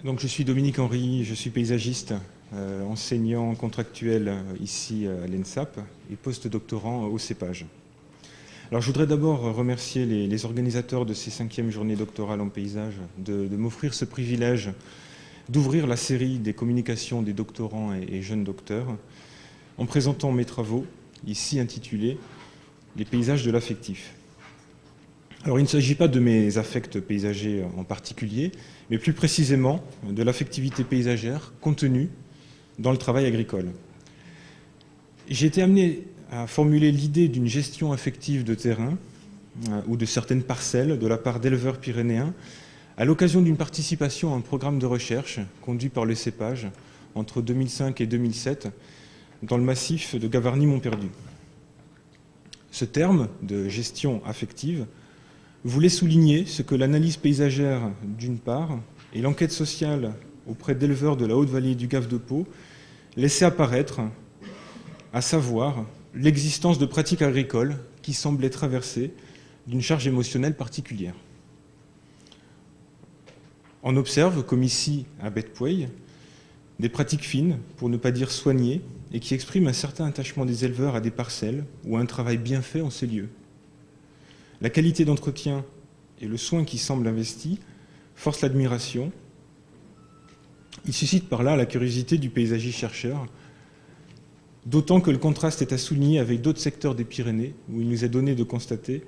Donc, je suis Dominique Henry, je suis paysagiste, enseignant contractuel ici à l'ENSAP et post-doctorant au CEPAGE. Alors, je voudrais d'abord remercier les organisateurs de ces 5e journées doctorales en paysage de m'offrir ce privilège d'ouvrir la série des communications des doctorants et jeunes docteurs en présentant mes travaux, ici intitulés « Les paysages de l'affectif ». Alors, il ne s'agit pas de mes affects paysagers en particulier, mais plus précisément de l'affectivité paysagère contenue dans le travail agricole. J'ai été amené à formuler l'idée d'une gestion affective de terrain ou de certaines parcelles de la part d'éleveurs pyrénéens à l'occasion d'une participation à un programme de recherche conduit par le CEPAGE entre 2005 et 2007 dans le massif de Gavarnie-Montperdu. Ce terme de gestion affective voulait souligner ce que l'analyse paysagère, d'une part, et l'enquête sociale auprès d'éleveurs de la Haute-Vallée du Gave de Pau laissaient apparaître, à savoir l'existence de pratiques agricoles qui semblaient traversées d'une charge émotionnelle particulière. On observe, comme ici à Bête-Pouey, des pratiques fines, pour ne pas dire soignées, et qui expriment un certain attachement des éleveurs à des parcelles ou à un travail bien fait en ces lieux. La qualité d'entretien et le soin qui semble investi forcent l'admiration. Il suscite par là la curiosité du paysagiste-chercheur, d'autant que le contraste est à souligner avec d'autres secteurs des Pyrénées, où il nous est donné de constater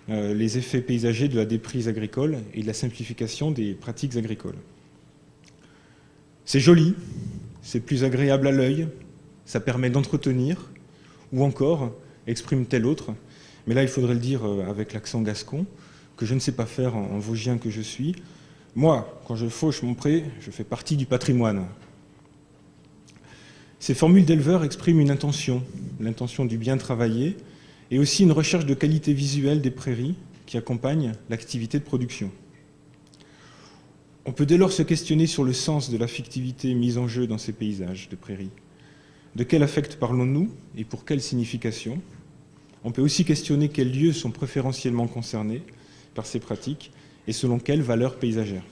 les effets paysagers de la déprise agricole et de la simplification des pratiques agricoles. C'est joli, c'est plus agréable à l'œil, ça permet d'entretenir, ou encore, exprime tel autre, mais là il faudrait le dire avec l'accent gascon, que je ne sais pas faire en vosgien que je suis. Moi, quand je fauche mon pré, je fais partie du patrimoine. Ces formules d'éleveurs expriment une intention, l'intention du bien travailler, et aussi une recherche de qualité visuelle des prairies qui accompagne l'activité de production. On peut dès lors se questionner sur le sens de l'affectivité mise en jeu dans ces paysages de prairies. De quel affect parlons-nous et pour quelle signification ? On peut aussi questionner quels lieux sont préférentiellement concernés par ces pratiques et selon quelles valeurs paysagères.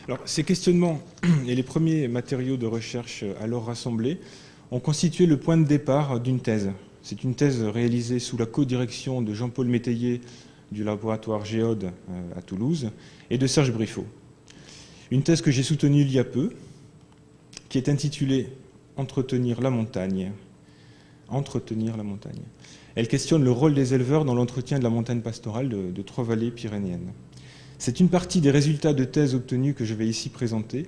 Alors, ces questionnements et les premiers matériaux de recherche alors rassemblés ont constitué le point de départ d'une thèse. C'est une thèse réalisée sous la co-direction de Jean-Paul Métayer du laboratoire Géode à Toulouse et de Serge Briffaut. Une thèse que j'ai soutenue il y a peu, qui est intitulée « Entretenir la montagne ». Entretenir la montagne. Elle questionne le rôle des éleveurs dans l'entretien de la montagne pastorale de 3 vallées pyrénéennes. C'est une partie des résultats de thèse obtenus que je vais ici présenter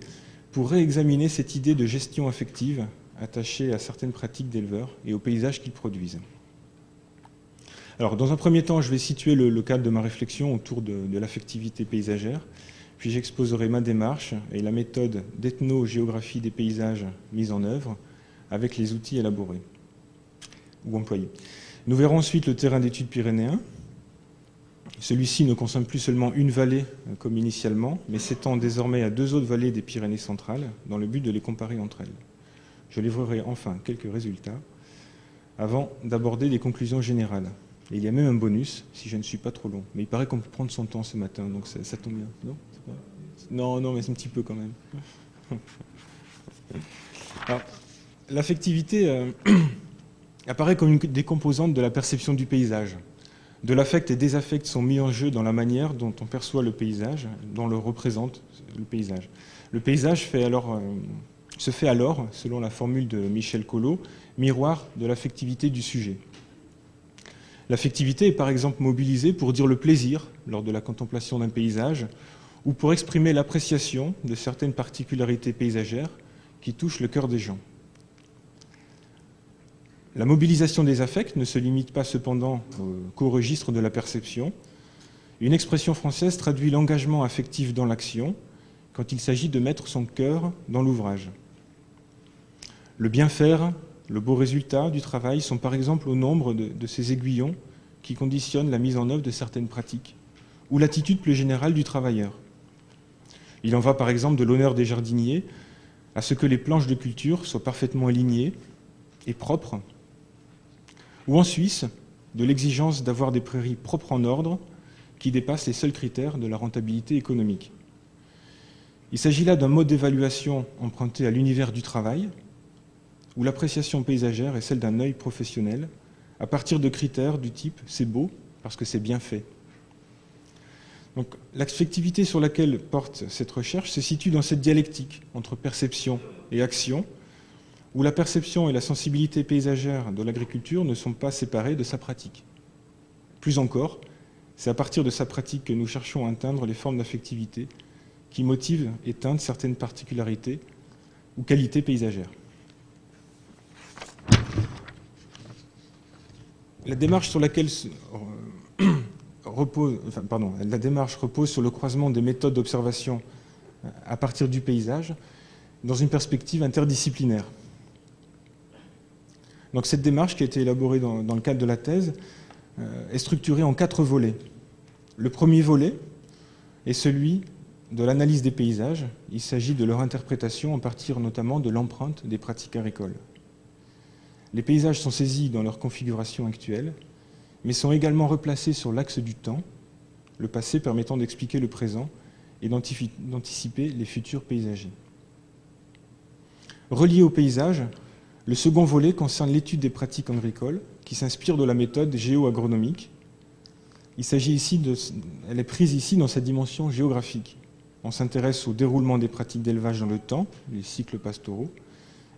pour réexaminer cette idée de gestion affective attachée à certaines pratiques d'éleveurs et aux paysages qu'ils produisent. Alors, dans un premier temps, je vais situer le cadre de ma réflexion autour de l'affectivité paysagère, puis j'exposerai ma démarche et la méthode d'ethnogéographie des paysages mise en œuvre avec les outils élaborés ou employés. Nous verrons ensuite le terrain d'études pyrénéen. Celui-ci ne concerne plus seulement une vallée comme initialement, mais s'étend désormais à 2 autres vallées des Pyrénées centrales dans le but de les comparer entre elles. Je livrerai enfin quelques résultats avant d'aborder des conclusions générales. Et il y a même un bonus si je ne suis pas trop long. Mais il paraît qu'on peut prendre son temps ce matin, donc ça tombe bien. Non, non, mais c'est un petit peu quand même. Alors, l'affectivité apparaît comme une des composantes de la perception du paysage. De l'affect et des affects sont mis en jeu dans la manière dont on perçoit le paysage, dont le représente le paysage. Le paysage se fait alors, selon la formule de Michel Collot, miroir de l'affectivité du sujet. L'affectivité est par exemple mobilisée pour dire le plaisir lors de la contemplation d'un paysage ou pour exprimer l'appréciation de certaines particularités paysagères qui touchent le cœur des gens. La mobilisation des affects ne se limite pas cependant qu'au registre de la perception. Une expression française traduit l'engagement affectif dans l'action quand il s'agit de mettre son cœur dans l'ouvrage. Le bien faire, le beau résultat du travail sont par exemple au nombre de ces aiguillons qui conditionnent la mise en œuvre de certaines pratiques ou l'attitude plus générale du travailleur. Il en va par exemple de l'honneur des jardiniers à ce que les planches de culture soient parfaitement alignées et propres, ou en Suisse, de l'exigence d'avoir des prairies propres en ordre qui dépassent les seuls critères de la rentabilité économique. Il s'agit là d'un mode d'évaluation emprunté à l'univers du travail, où l'appréciation paysagère est celle d'un œil professionnel, à partir de critères du type « c'est beau parce que c'est bien fait ». Donc, l'affectivité sur laquelle porte cette recherche se situe dans cette dialectique entre perception et action, où la perception et la sensibilité paysagère de l'agriculture ne sont pas séparées de sa pratique. Plus encore, c'est à partir de sa pratique que nous cherchons à atteindre les formes d'affectivité qui motivent et teintent certaines particularités ou qualités paysagères. La démarche sur laquelle la démarche repose sur le croisement des méthodes d'observation à partir du paysage dans une perspective interdisciplinaire. Donc cette démarche, qui a été élaborée dans le cadre de la thèse, est structurée en 4 volets. Le premier volet est celui de l'analyse des paysages. Il s'agit de leur interprétation à partir notamment de l'empreinte des pratiques agricoles. Les paysages sont saisis dans leur configuration actuelle, mais sont également replacés sur l'axe du temps, le passé permettant d'expliquer le présent et d'anticiper les futurs paysagers. Relié au paysage, le second volet concerne l'étude des pratiques agricoles qui s'inspire de la méthode géoagronomique. Elle est prise ici dans sa dimension géographique. On s'intéresse au déroulement des pratiques d'élevage dans le temps, les cycles pastoraux,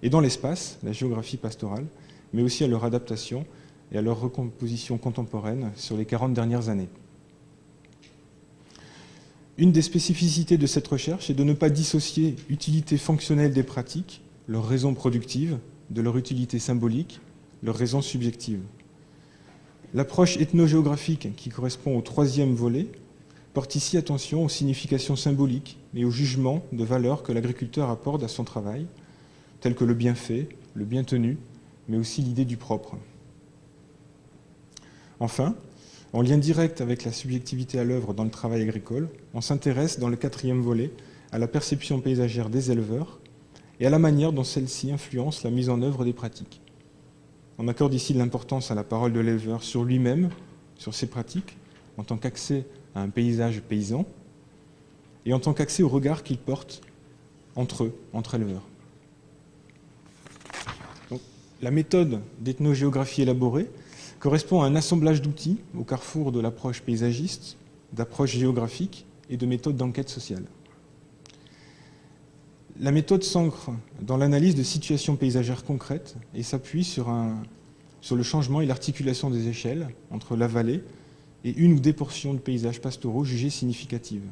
et dans l'espace, la géographie pastorale, mais aussi à leur adaptation et à leur recomposition contemporaine sur les 40 dernières années. Une des spécificités de cette recherche est de ne pas dissocier utilité fonctionnelle des pratiques, leur raison productive, de leur utilité symbolique, leur raison subjective. L'approche ethnogéographique, qui correspond au 3e volet, porte ici attention aux significations symboliques et aux jugements de valeur que l'agriculteur apporte à son travail, tels que le bienfait, le bien tenu, mais aussi l'idée du propre. Enfin, en lien direct avec la subjectivité à l'œuvre dans le travail agricole, on s'intéresse dans le 4e volet à la perception paysagère des éleveurs et à la manière dont celle-ci influence la mise en œuvre des pratiques. On accorde ici de l'importance à la parole de l'éleveur sur lui-même, sur ses pratiques, en tant qu'accès à un paysage paysan, et en tant qu'accès au regard qu'ils portent entre eux, entre éleveurs. Donc, la méthode d'ethnogéographie élaborée correspond à un assemblage d'outils au carrefour de l'approche paysagiste, d'approche géographique et de méthodes d'enquête sociale. La méthode s'ancre dans l'analyse de situations paysagères concrètes et s'appuie sur le changement et l'articulation des échelles entre la vallée et une ou des portions de paysages pastoraux jugées significatives.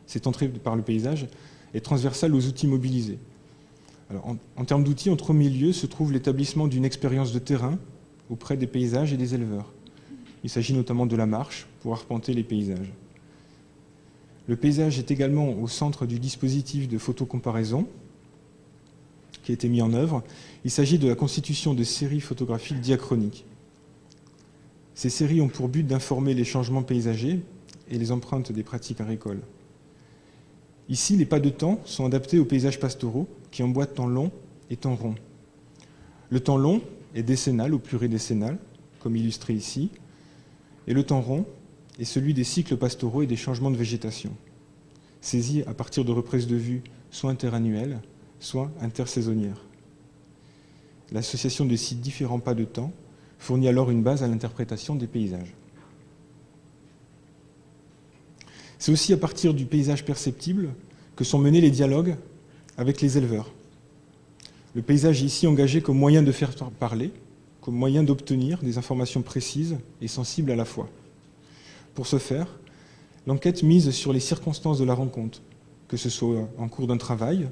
Cette entrée par le paysage est transversale aux outils mobilisés. Alors, en termes d'outils, en premier lieu se trouve l'établissement d'une expérience de terrain auprès des paysages et des éleveurs. Il s'agit notamment de la marche pour arpenter les paysages. Le paysage est également au centre du dispositif de photocomparaison qui a été mis en œuvre. Il s'agit de la constitution de séries photographiques diachroniques. Ces séries ont pour but d'informer les changements paysagers et les empreintes des pratiques agricoles. Ici, les pas de temps sont adaptés aux paysages pastoraux qui emboîtent temps long et temps rond. Le temps long est décennal ou pluridécennal, comme illustré ici, et le temps rond est celui des cycles pastoraux et des changements de végétation, saisis à partir de reprises de vue soit interannuelles, soit intersaisonnières. L'association de ces différents pas de temps fournit alors une base à l'interprétation des paysages. C'est aussi à partir du paysage perceptible que sont menés les dialogues avec les éleveurs. Le paysage est ici engagé comme moyen de faire parler, comme moyen d'obtenir des informations précises et sensibles à la fois. Pour ce faire, l'enquête mise sur les circonstances de la rencontre, que ce soit en cours d'un travail,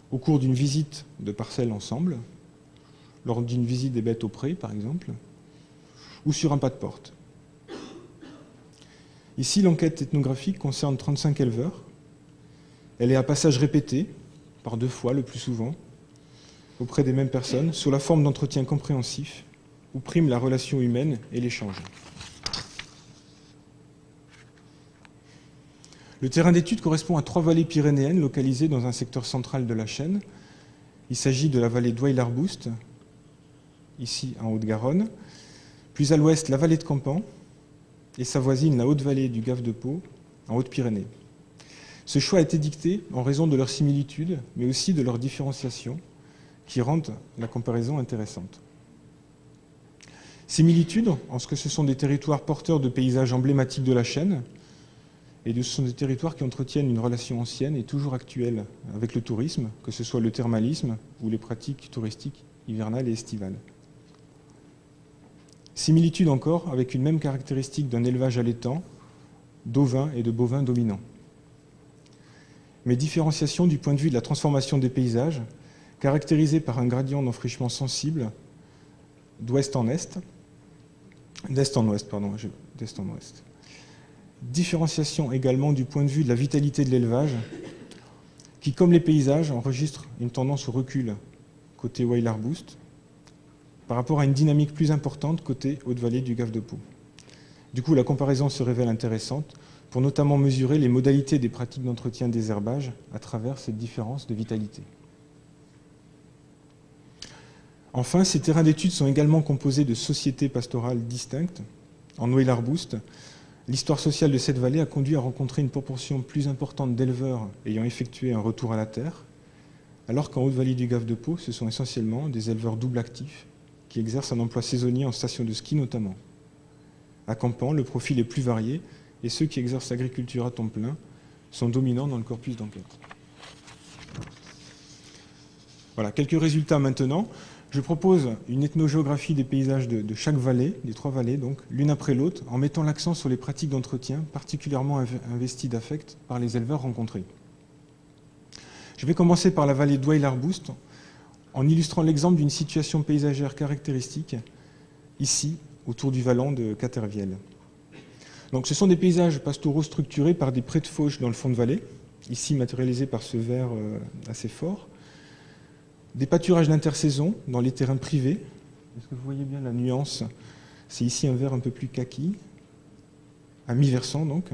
au cours d'une visite de parcelles ensemble, lors d'une visite des bêtes au pré, par exemple, ou sur un pas de porte. Ici, l'enquête ethnographique concerne 35 éleveurs. Elle est à passage répété, par 2 fois le plus souvent, auprès des mêmes personnes, sous la forme d'entretien compréhensif, où prime la relation humaine et l'échange. Le terrain d'étude correspond à 3 vallées pyrénéennes localisées dans un secteur central de la chaîne. Il s'agit de la vallée d'Ouai-l'Arboust, ici en Haute-Garonne, puis à l'ouest la vallée de Campan, et sa voisine la haute vallée du Gave de Pau, en Haute-Pyrénées. Ce choix a été dicté en raison de leur similitude, mais aussi de leur différenciation, qui rendent la comparaison intéressante. Similitudes, en ce que ce sont des territoires porteurs de paysages emblématiques de la chaîne, et ce sont des territoires qui entretiennent une relation ancienne et toujours actuelle avec le tourisme, que ce soit le thermalisme ou les pratiques touristiques hivernales et estivales. Similitude encore avec une même caractéristique d'un élevage allaitant, d'ovins et de bovins dominants. Mais différenciation du point de vue de la transformation des paysages, caractérisée par un gradient d'enfrichement sensible d'ouest en est, d'est en ouest, pardon, d'est en ouest. Différenciation également du point de vue de la vitalité de l'élevage, qui, comme les paysages, enregistre une tendance au recul côté Weil-Arbuste, par rapport à une dynamique plus importante côté Haute-Vallée du Gave de Pau. Du coup, la comparaison se révèle intéressante pour notamment mesurer les modalités des pratiques d'entretien des herbages à travers cette différence de vitalité. Enfin, ces terrains d'études sont également composés de sociétés pastorales distinctes. En Weil-Arbuste, l'histoire sociale de cette vallée a conduit à rencontrer une proportion plus importante d'éleveurs ayant effectué un retour à la terre, alors qu'en Haute-Vallée du Gave de Pau, ce sont essentiellement des éleveurs double actifs qui exercent un emploi saisonnier en station de ski notamment. À Campan, le profil est plus varié et ceux qui exercent l'agriculture à temps plein sont dominants dans le corpus d'enquête. Voilà, quelques résultats maintenant. Je propose une ethnogéographie des paysages de chaque vallée, des 3 vallées, donc, l'une après l'autre, en mettant l'accent sur les pratiques d'entretien particulièrement investies d'affect par les éleveurs rencontrés. Je vais commencer par la vallée d'Oueil-l'Arbuste, en illustrant l'exemple d'une situation paysagère caractéristique, ici, autour du vallon de Catervielle. Donc, ce sont des paysages pastoraux structurés par des prés de fauche dans le fond de vallée, ici matérialisés par ce vert assez fort, des pâturages d'intersaison dans les terrains privés. Est-ce que vous voyez bien la nuance? C'est ici un vert un peu plus kaki, à mi-versant donc,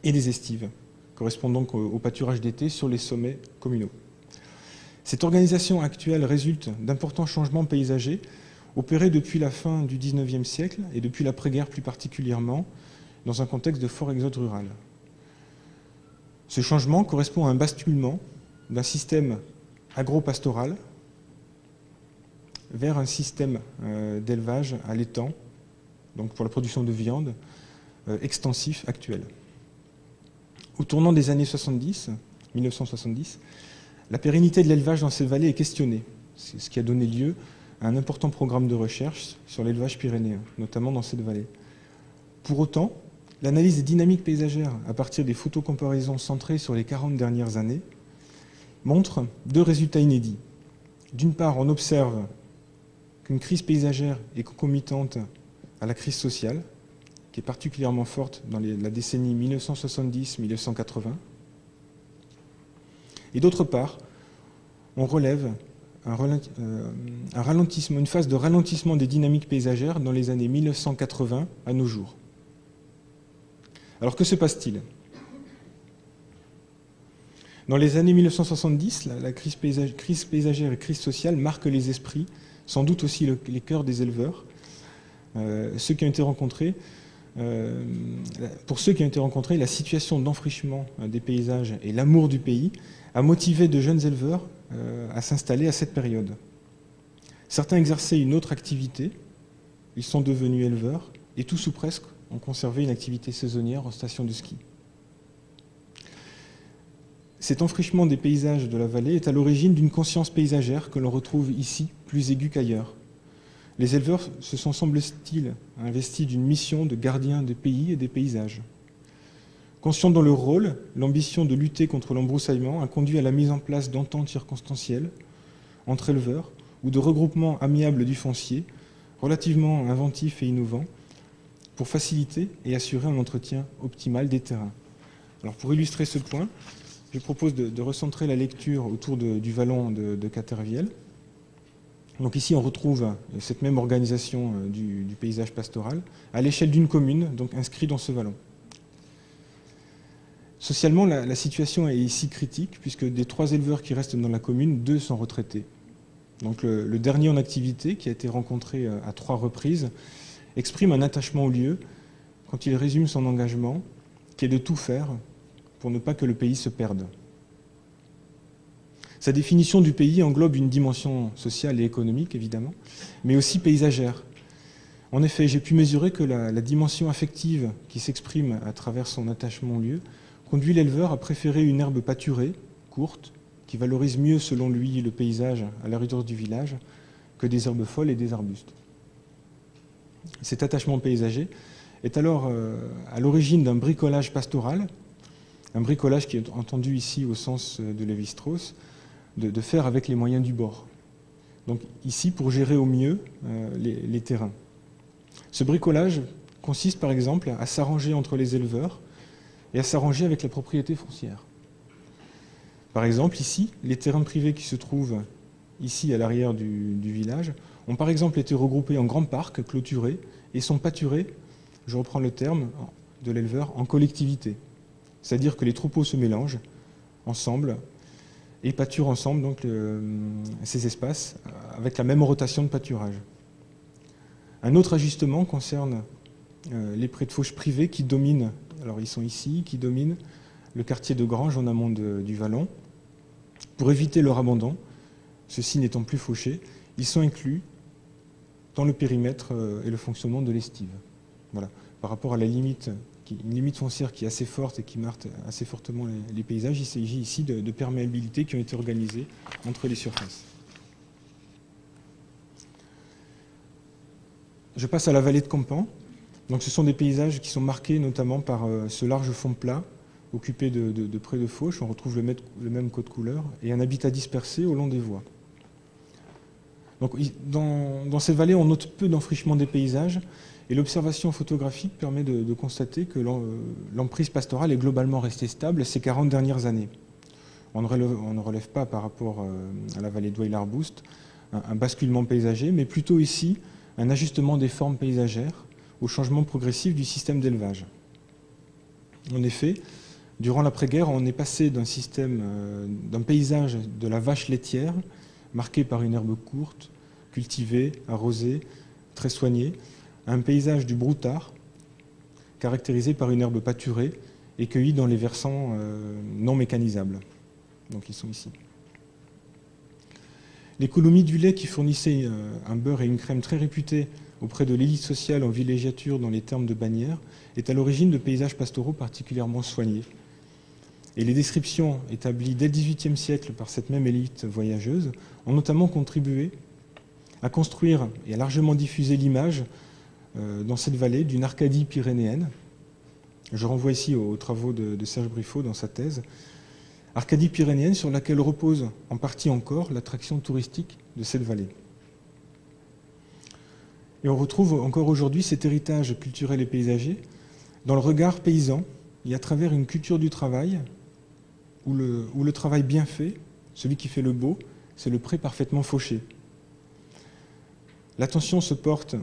et des estives, correspondant donc au pâturage d'été sur les sommets communaux. Cette organisation actuelle résulte d'importants changements paysagers opérés depuis la fin du XIXe siècle et depuis l'après-guerre plus particulièrement, dans un contexte de fort exode rural. Ce changement correspond à un basculement d'un système agro-pastoral vers un système d'élevage à l'étang, donc pour la production de viande, extensif actuel. Au tournant des années 1970, la pérennité de l'élevage dans cette vallée est questionnée. C'est ce qui a donné lieu à un important programme de recherche sur l'élevage pyrénéen, notamment dans cette vallée. Pour autant, l'analyse des dynamiques paysagères à partir des photocomparaisons centrées sur les 40 dernières années montre 2 résultats inédits. D'une part, on observe qu'une crise paysagère est concomitante à la crise sociale, qui est particulièrement forte dans la décennie 1970-1980. Et d'autre part, on relève un ralentissement, une phase de ralentissement des dynamiques paysagères dans les années 1980 à nos jours. Alors que se passe-t-il? Dans les années 1970, la crise paysagère et crise sociale marquent les esprits, sans doute aussi les cœurs des éleveurs. Ceux qui ont été rencontrés, pour ceux qui ont été rencontrés, la situation d'enfrichement des paysages et l'amour du pays a motivé de jeunes éleveurs à s'installer à cette période. Certains exerçaient une autre activité, ils sont devenus éleveurs, et tous ou presque ont conservé une activité saisonnière en station de ski. Cet enfrichement des paysages de la vallée est à l'origine d'une conscience paysagère que l'on retrouve ici plus aiguë qu'ailleurs. Les éleveurs se sont, semble-t-il, investis d'une mission de gardiens des pays et des paysages. Conscients dans leur rôle, l'ambition de lutter contre l'embroussaillement a conduit à la mise en place d'ententes circonstancielles entre éleveurs ou de regroupements amiables du foncier, relativement inventifs et innovants, pour faciliter et assurer un entretien optimal des terrains. Alors pour illustrer ce point, je propose de recentrer la lecture autour du vallon de Catervielle. Donc ici, on retrouve cette même organisation du paysage pastoral à l'échelle d'une commune, donc inscrite dans ce vallon. Socialement, la situation est ici critique, puisque des 3 éleveurs qui restent dans la commune, 2 sont retraités. Donc le dernier en activité, qui a été rencontré à 3 reprises, exprime un attachement au lieu quand il résume son engagement, qui est de tout faire pour ne pas que le pays se perde. Sa définition du pays englobe une dimension sociale et économique, évidemment, mais aussi paysagère. En effet, j'ai pu mesurer que la dimension affective qui s'exprime à travers son attachement au lieu conduit l'éleveur à préférer une herbe pâturée, courte, qui valorise mieux, selon lui, le paysage à la rigueur du village, que des herbes folles et des arbustes. Cet attachement paysager est alors à l'origine d'un bricolage pastoral, un bricolage qui est entendu ici au sens de Lévi-Strauss, de faire avec les moyens du bord. Donc ici, pour gérer au mieux les terrains. Ce bricolage consiste par exemple à s'arranger entre les éleveurs et à s'arranger avec la propriété foncière. Par exemple, ici, les terrains privés qui se trouvent ici à l'arrière du village ont par exemple été regroupés en grands parcs clôturés et sont pâturés, je reprends le terme de l'éleveur, en collectivité. C'est-à-dire que les troupeaux se mélangent ensemble et pâturent ensemble donc, ces espaces avec la même rotation de pâturage. Un autre ajustement concerne les prés de fauche privés qui dominent, alors ils sont ici, qui dominent le quartier de Grange en amont du Vallon. Pour éviter leur abandon, ceux-ci n'étant plus fauchés, ils sont inclus dans le périmètre et le fonctionnement de l'estive. Voilà. Par rapport à la limite, une limite foncière qui est assez forte et qui marque assez fortement les paysages, il s'agit ici de perméabilités qui ont été organisées entre les surfaces. Je passe à la vallée de Campan. Donc, ce sont des paysages qui sont marqués notamment par ce large fond plat occupé de prés de fauche. On retrouve le même code couleur et un habitat dispersé au long des voies. Donc, dans ces vallées, on note peu d'enfrichement des paysages et l'observation photographique permet de constater que l'emprise pastorale est globalement restée stable ces 40 dernières années. On ne relève pas par rapport à la vallée d'Ouai-l'Arbouste un basculement paysager, mais plutôt ici un ajustement des formes paysagères au changement progressif du système d'élevage. En effet, durant l'après-guerre, on est passé d'un paysage de la vache laitière, marqué par une herbe courte, cultivée, arrosée, très soignée, à un paysage du broutard, caractérisé par une herbe pâturée et cueillie dans les versants non mécanisables. Donc ils sont ici. L'économie du lait, qui fournissait un beurre et une crème très réputés auprès de l'élite sociale en villégiature dans les termes de Bagnères, est à l'origine de paysages pastoraux particulièrement soignés. Et les descriptions établies dès le XVIIIe siècle par cette même élite voyageuse ont notamment contribué à construire et à largement diffuser l'image dans cette vallée d'une Arcadie pyrénéenne. Je renvoie ici aux travaux de Serge Briffaut dans sa thèse. Arcadie pyrénéenne sur laquelle repose en partie encore l'attraction touristique de cette vallée. Et on retrouve encore aujourd'hui cet héritage culturel et paysager dans le regard paysan et à travers une culture du travail où le travail bien fait, celui qui fait le beau, c'est le pré parfaitement fauché. L'attention se porte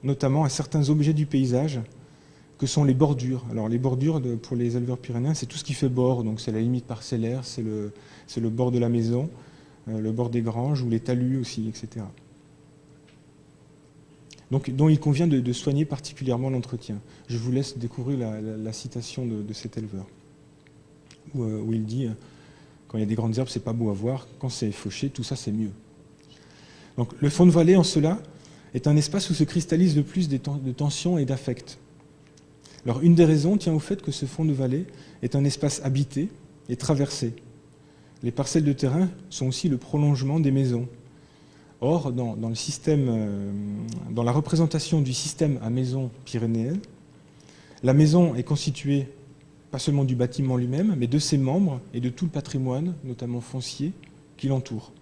notamment à certains objets du paysage que sont les bordures. Alors les bordures, pour les éleveurs pyrénéens, c'est tout ce qui fait bord, donc c'est la limite parcellaire, c'est le bord de la maison, le bord des granges ou les talus aussi, etc. Donc, dont il convient de soigner particulièrement l'entretien. Je vous laisse découvrir la citation de cet éleveur, où il dit « Quand il y a des grandes herbes, c'est pas beau à voir, quand c'est fauché, tout ça c'est mieux ». Donc le fond de vallée, en cela, est un espace où se cristallise le plus de tension et d'affect. Alors une des raisons tient au fait que ce fond de vallée est un espace habité et traversé. Les parcelles de terrain sont aussi le prolongement des maisons. Or, dans la représentation du système à maison pyrénéenne, la maison est constituée pas seulement du bâtiment lui-même, mais de ses membres et de tout le patrimoine, notamment foncier, qui l'entoure,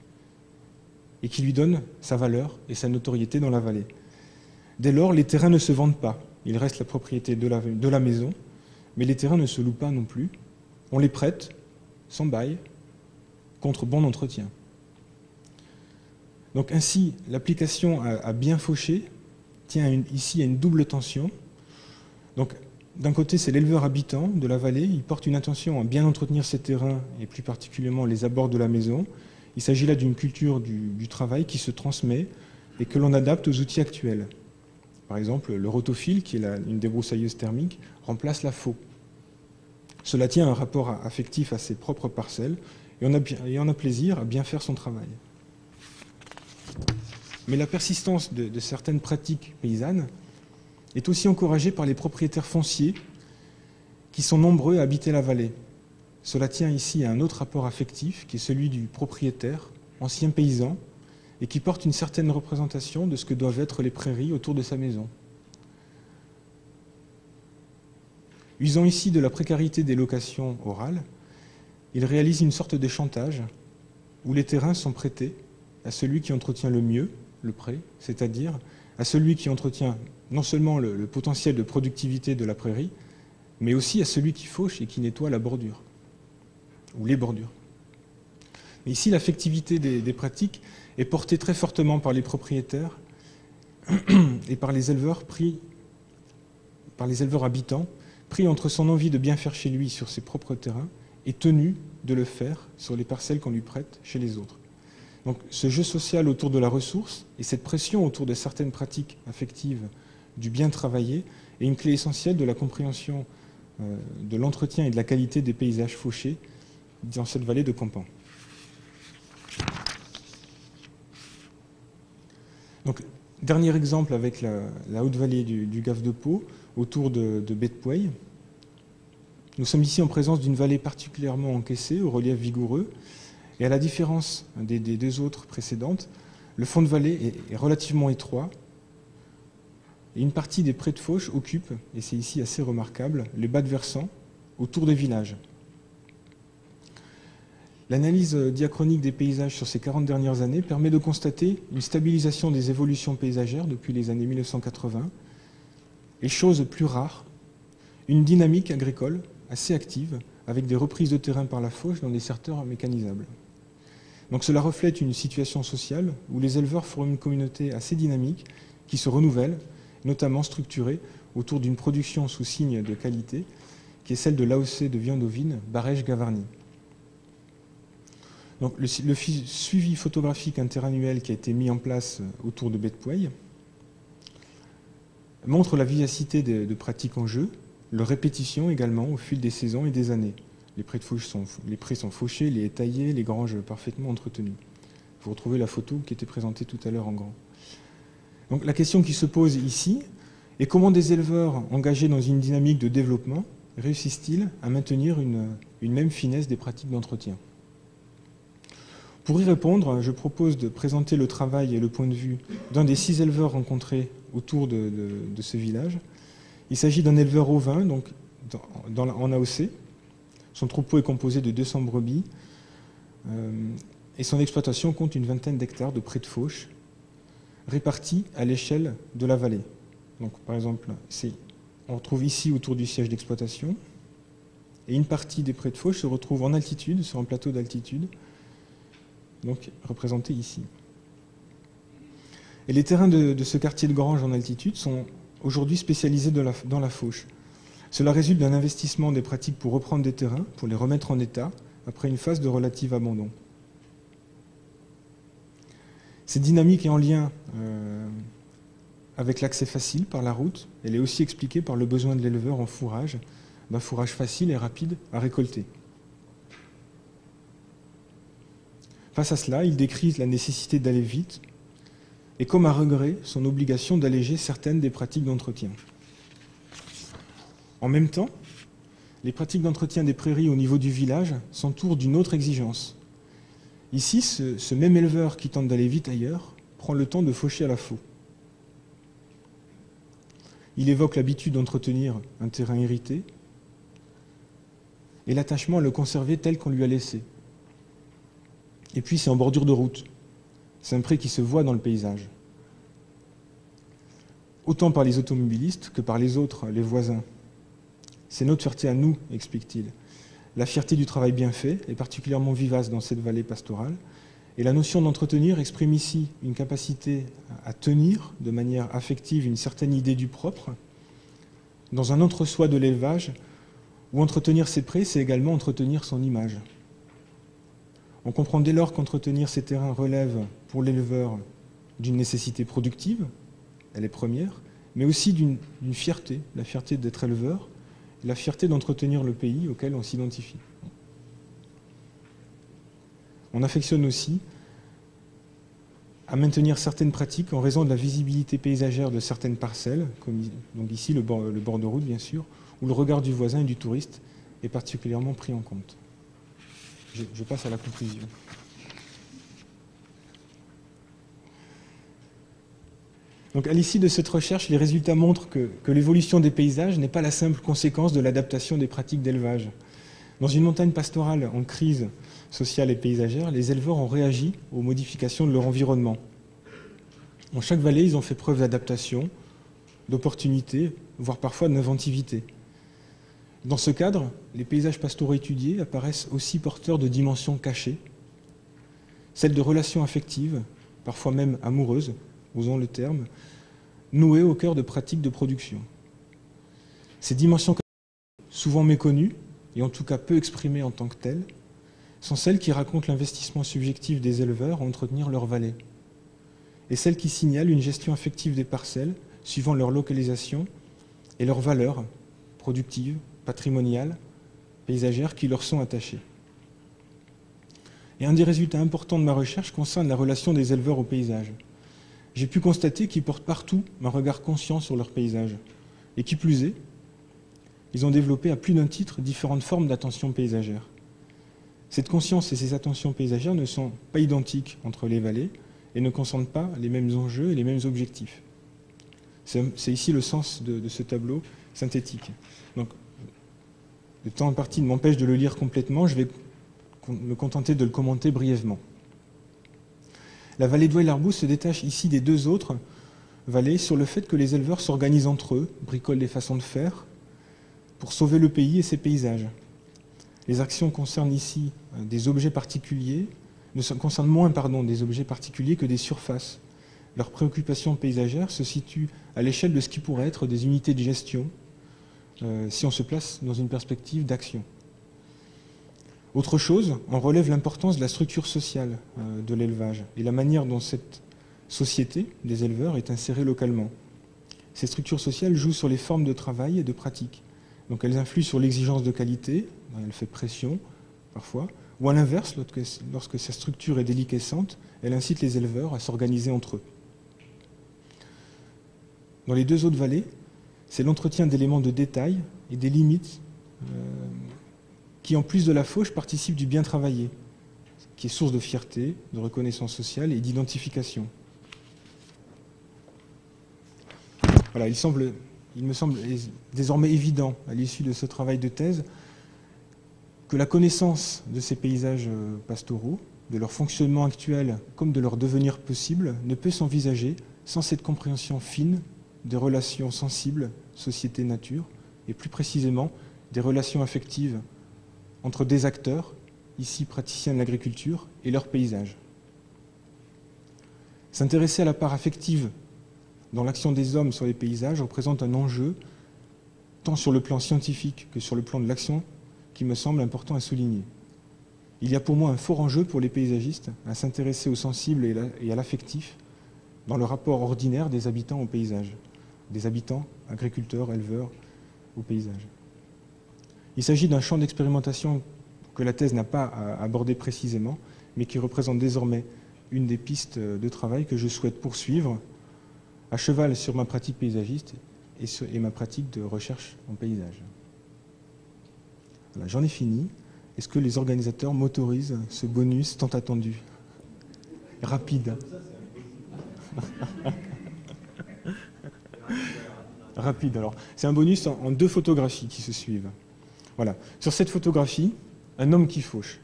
et qui lui donne sa valeur et sa notoriété dans la vallée. Dès lors, les terrains ne se vendent pas. Il reste la propriété de la maison, mais les terrains ne se louent pas non plus. On les prête, sans bail, contre bon entretien. Donc ainsi, l'application à bien faucher tient ici à une double tension. Donc d'un côté, c'est l'éleveur habitant de la vallée, il porte une attention à bien entretenir ses terrains, et plus particulièrement les abords de la maison. Il s'agit là d'une culture du travail qui se transmet et que l'on adapte aux outils actuels. Par exemple, le rotophile, qui est une débroussailleuse thermique, remplace la faux. Cela tient à un rapport affectif à ses propres parcelles et on a plaisir à bien faire son travail. Mais la persistance de certaines pratiques paysannes est aussi encouragée par les propriétaires fonciers qui sont nombreux à habiter la vallée. Cela tient ici à un autre rapport affectif qui est celui du propriétaire, ancien paysan, et qui porte une certaine représentation de ce que doivent être les prairies autour de sa maison. Usant ici de la précarité des locations orales, il réalise une sorte de chantage où les terrains sont prêtés à celui qui entretient le mieux le pré, c'est-à-dire à celui qui entretient non seulement le potentiel de productivité de la prairie, mais aussi à celui qui fauche et qui nettoie la bordure, ou les bordures. Mais ici, l'affectivité des pratiques est portée très fortement par les propriétaires et par les éleveurs habitants, pris entre son envie de bien faire chez lui sur ses propres terrains et tenu de le faire sur les parcelles qu'on lui prête chez les autres. Donc ce jeu social autour de la ressource et cette pression autour de certaines pratiques affectives du bien travaillé est une clé essentielle de la compréhension de l'entretien et de la qualité des paysages fauchés dans cette vallée de Campan. Donc, dernier exemple avec la haute vallée du Gave de Pau, autour de Baie-de-Puey. Nous sommes ici en présence d'une vallée particulièrement encaissée, au relief vigoureux, et à la différence des deux autres précédentes, le fond de vallée est relativement étroit, et une partie des prés de fauche occupe, et c'est ici assez remarquable, les bas de versant autour des villages. L'analyse diachronique des paysages sur ces 40 dernières années permet de constater une stabilisation des évolutions paysagères depuis les années 1980, et chose plus rare, une dynamique agricole assez active, avec des reprises de terrain par la fauche dans des secteurs mécanisables. Donc cela reflète une situation sociale où les éleveurs forment une communauté assez dynamique qui se renouvelle, notamment structurée autour d'une production sous signe de qualité, qui est celle de l'AOC de viande ovine Barège-Gavarnie. Donc le suivi photographique interannuel qui a été mis en place autour de Baie-de-Puey montre la vivacité de pratiques en jeu, leur répétition également au fil des saisons et des années. Les prés sont fauchés, les haies taillées, les granges parfaitement entretenues. Vous retrouvez la photo qui était présentée tout à l'heure en grand. Donc la question qui se pose ici est comment des éleveurs engagés dans une dynamique de développement réussissent-ils à maintenir une même finesse des pratiques d'entretien? Pour y répondre, je propose de présenter le travail et le point de vue d'un des 6 éleveurs rencontrés autour de ce village. Il s'agit d'un éleveur ovin, donc en AOC. Son troupeau est composé de 200 brebis et son exploitation compte une vingtaine d'hectares de prés de fauche répartis à l'échelle de la vallée. Donc, par exemple, on retrouve ici autour du siège d'exploitation et une partie des prés de fauche se retrouve en altitude, sur un plateau d'altitude, donc représenté ici. Et les terrains de ce quartier de grange en altitude sont aujourd'hui spécialisés dans la fauche. Cela résulte d'un investissement des pratiques pour reprendre des terrains, pour les remettre en état, après une phase de relatif abandon. Cette dynamique est en lien avec l'accès facile par la route. Elle est aussi expliquée par le besoin de l'éleveur en fourrage, d'un fourrage facile et rapide à récolter. Face à cela, il décrit la nécessité d'aller vite et, comme à regret, son obligation d'alléger certaines des pratiques d'entretien. En même temps, les pratiques d'entretien des prairies au niveau du village s'entourent d'une autre exigence. Ici, ce même éleveur qui tente d'aller vite ailleurs prend le temps de faucher à la faux. Il évoque l'habitude d'entretenir un terrain irrité et l'attachement à le conserver tel qu'on lui a laissé. Et puis c'est en bordure de route. C'est un pré qui se voit dans le paysage. Autant par les automobilistes que par les autres, les voisins. C'est notre fierté à nous, explique-t-il. La fierté du travail bien fait est particulièrement vivace dans cette vallée pastorale. Et la notion d'entretenir exprime ici une capacité à tenir de manière affective une certaine idée du propre, dans un entre-soi de l'élevage, où entretenir ses prés, c'est également entretenir son image. On comprend dès lors qu'entretenir ces terrains relève pour l'éleveur d'une nécessité productive, elle est première, mais aussi d'une fierté, la fierté d'être éleveur, la fierté d'entretenir le pays auquel on s'identifie. On affectionne aussi à maintenir certaines pratiques en raison de la visibilité paysagère de certaines parcelles, comme donc ici le bord de route bien sûr, où le regard du voisin et du touriste est particulièrement pris en compte. Je passe à la conclusion. Donc à l'issue de cette recherche, les résultats montrent que l'évolution des paysages n'est pas la simple conséquence de l'adaptation des pratiques d'élevage. Dans une montagne pastorale en crise sociale et paysagère, les éleveurs ont réagi aux modifications de leur environnement. Dans chaque vallée, ils ont fait preuve d'adaptation, d'opportunité, voire parfois d'inventivité. Dans ce cadre, les paysages pastoraux étudiés apparaissent aussi porteurs de dimensions cachées, celles de relations affectives, parfois même amoureuses, osons le terme, nouées au cœur de pratiques de production. Ces dimensions, souvent méconnues, et en tout cas peu exprimées en tant que telles, sont celles qui racontent l'investissement subjectif des éleveurs à entretenir leur vallée, et celles qui signalent une gestion affective des parcelles, suivant leur localisation et leurs valeurs productives, patrimoniales, paysagères qui leur sont attachées. Et un des résultats importants de ma recherche concerne la relation des éleveurs au paysage. J'ai pu constater qu'ils portent partout un regard conscient sur leur paysage. Et qui plus est, ils ont développé à plus d'un titre différentes formes d'attention paysagère. Cette conscience et ces attentions paysagères ne sont pas identiques entre les vallées et ne concernent pas les mêmes enjeux et les mêmes objectifs. C'est ici le sens de ce tableau synthétique. Donc, le temps imparti m'empêche de le lire complètement, je vais me contenter de le commenter brièvement. La vallée d'Ouai-l'Arbous se détache ici des deux autres vallées sur le fait que les éleveurs s'organisent entre eux, bricolent des façons de faire, pour sauver le pays et ses paysages. Les actions concernent ici des objets particuliers, concernent moins des objets particuliers que des surfaces. Leur préoccupation paysagère se situe à l'échelle de ce qui pourrait être des unités de gestion, si on se place dans une perspective d'action. Autre chose, on relève l'importance de la structure sociale de l'élevage et la manière dont cette société des éleveurs est insérée localement. Ces structures sociales jouent sur les formes de travail et de pratique. Donc elles influent sur l'exigence de qualité, elles font pression parfois, ou à l'inverse, lorsque sa structure est déliquescente, elle incite les éleveurs à s'organiser entre eux. Dans les deux autres vallées, c'est l'entretien d'éléments de détail et des limites qui, en plus de la fauche, participent du bien travaillé, qui est source de fierté, de reconnaissance sociale et d'identification. Voilà, il me semble désormais évident, à l'issue de ce travail de thèse, que la connaissance de ces paysages pastoraux, de leur fonctionnement actuel comme de leur devenir possible, ne peut s'envisager sans cette compréhension fine des relations sensibles société-nature, et plus précisément des relations affectives entre des acteurs, ici praticiens de l'agriculture, et leur paysage. S'intéresser à la part affective dans l'action des hommes sur les paysages représente un enjeu, tant sur le plan scientifique que sur le plan de l'action, qui me semble important à souligner. Il y a pour moi un fort enjeu pour les paysagistes à s'intéresser au sensible et à l'affectif dans le rapport ordinaire des habitants au paysage, des habitants, agriculteurs, éleveurs, au paysage. Il s'agit d'un champ d'expérimentation que la thèse n'a pas abordé précisément, mais qui représente désormais une des pistes de travail que je souhaite poursuivre à cheval sur ma pratique paysagiste et ma pratique de recherche en paysage. Voilà, j'en ai fini. Est-ce que les organisateurs m'autorisent ce bonus tant attendu? Rapide. Rapide, alors. C'est un bonus en deux photographies qui se suivent. Voilà. Sur cette photographie, un homme qui fauche.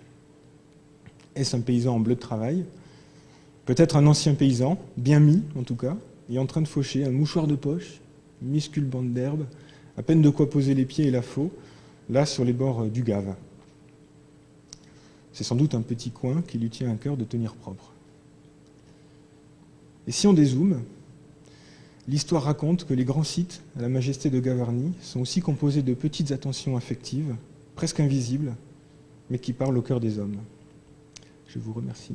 Est-ce un paysan en bleu de travail? Peut-être un ancien paysan, bien mis en tout cas, et en train de faucher, un mouchoir de poche, une minuscule bande d'herbe, à peine de quoi poser les pieds et la faux, là sur les bords du Gave. C'est sans doute un petit coin qui lui tient à cœur de tenir propre. Et si on dézoome, l'histoire raconte que les grands sites à la majesté de Gavarnie sont aussi composés de petites attentions affectives, presque invisibles, mais qui parlent au cœur des hommes. Je vous remercie.